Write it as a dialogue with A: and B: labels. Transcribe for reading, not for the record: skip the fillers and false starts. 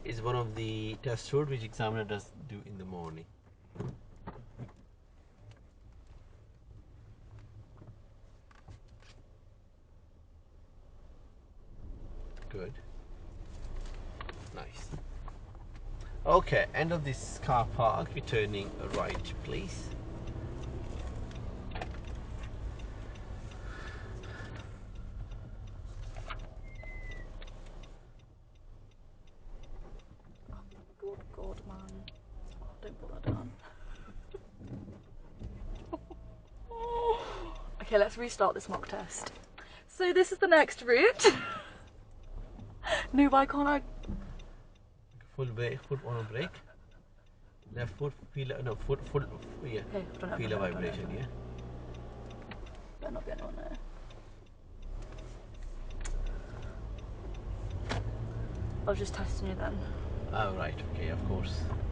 A: Is one of the test route which examiner does do in the morning. Good. Nice. Okay, end of this car park, we're turning right, please.
B: God, man. Don't put that down. Okay, let's restart this mock test. So this is the next route. No, why can't I?
A: Full brake, foot on a brake. Left foot, feel no foot, yeah.
B: Okay,
A: Feel a vibration, yeah.
B: Better not be anyone there. I was just testing you then.
A: Oh right, okay, of course.